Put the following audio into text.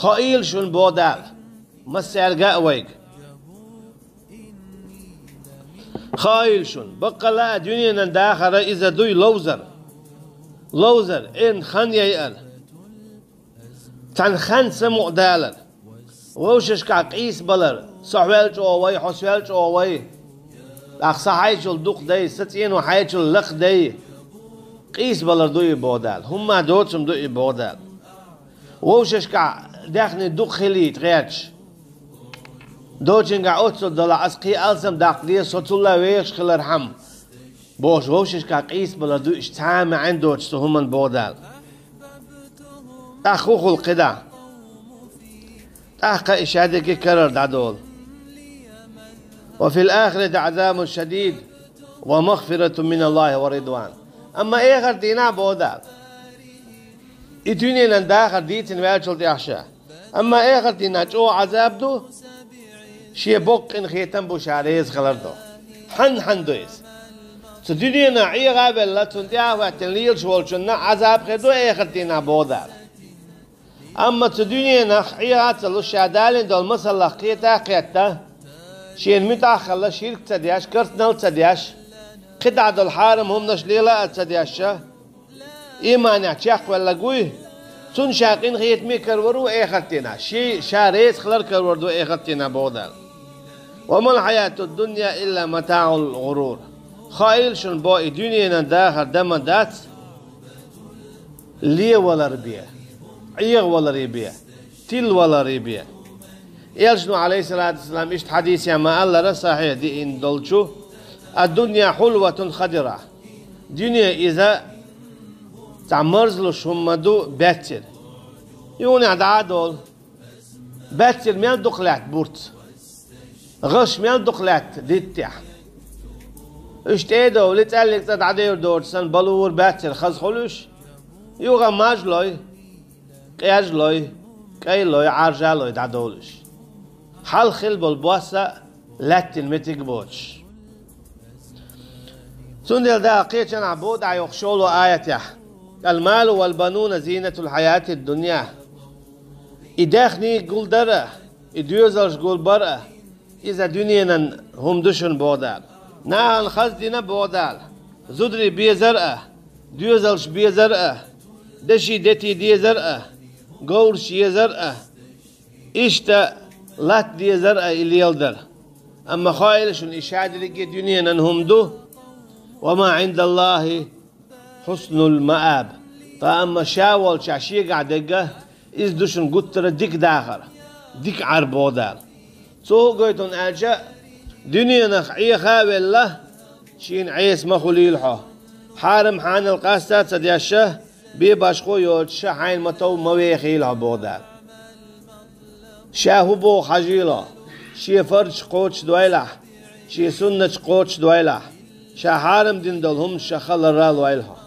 خائل شون بودال مسالقا اويق خائل شون بقلا دنيا داخل اذا دوي لوزر ان خن يال تن خن سمو دالر ووشش قيس بلر صحوالج اووي حسوالج اووي اقصى حيشل دوق دي ستين وحيشل لخ دي قيس بلر دوي بودال هما دوتشم دوي بودال ووشش داخني دوق خليت غيرش دوتشن اوتسل دلا اسقي السم داقلي صوتلا ويش خلر حم بوش ووشش قيس بلر دوي اشتعام عند دوتش هما بودال اخوخ القدا أحقا إشادك كرر دعدول وفي الآخرة عذاب شديد ومغفرة من الله ورضوان أما إيه دينا بودال إتوني لنداخر ديتن ويالشل تيحشا أما إيه دينا جو عذاب دو شي بوك إن خيتن بوشاريز خلردو حن دويس سدنيا عي غابل لا تنتيا واتنليل شوالشنا عذاب خدو إيه دينا بودال أما تدنيا نخيات لو شادالين دول مثلا قيتا قيتا شين متاخر شيرك تدياش كرت نل تدياش قطع دول حارم هم نشليلا تدياش إيمان يعتيق ولا قوي سن شاقين خيت مي كرورو إيختنا شي شاريس خلر كرورو إيختنا بودال وما الحياة الدنيا إلا متاع الغرور خايل شن بو الدنيا نداخر دم دات لي ولا ربيه عيغ ولا ريبيا تل ولا ريبيا يلشنو عليه الصلاة والسلام اشت حديث يا ما الله رصحيح دي إن دولشو الدنيا حلوة خضرة دنيا إذا تعمرزلو شمدو باتر يوني عدول باتر ميال دقلات بورت غش ميال دقلات ديتح اشت ايدو لتقلق تدعدير دورتسن بلور باتر خز خلوش يوغا ماجلوي قياج لوي كاي لوي عارجا لوي دعدولش حال خل بالبواسة لاتن متقبوش سندل دا قيتشن عبود عيوخشولو آياته المال والبنون زينة الحياة الدنيا إداخني قول درة إديوزلش قول برة إذا دنيا هم دشن بودال ناهن خزدنا بودال زدري بي زرقة ديوزلش بي زرقة دشي دتي دي زرقة قول شي زرقة إشتا لات دي زرقة اللي يلدر أما خايلش الإشهاد لقي دنيا أنهم دو وما عند الله حسن المآب فأما شاول شاشي قاعدقة إز دوشن قطر ديك داخر ديك عربو دال سو قويتون أجا دنيا نخعي خاوي الله شين عيس مخوليلحو حارم حان القاستات سدياشه بي باشخو يوتش حين متو مويخيلها بودال شاهو بو خجيلا شي فرج قوتش دويلح شي سنة قوتش دويلح شا حارم دين دلهم شخل الرال ويلها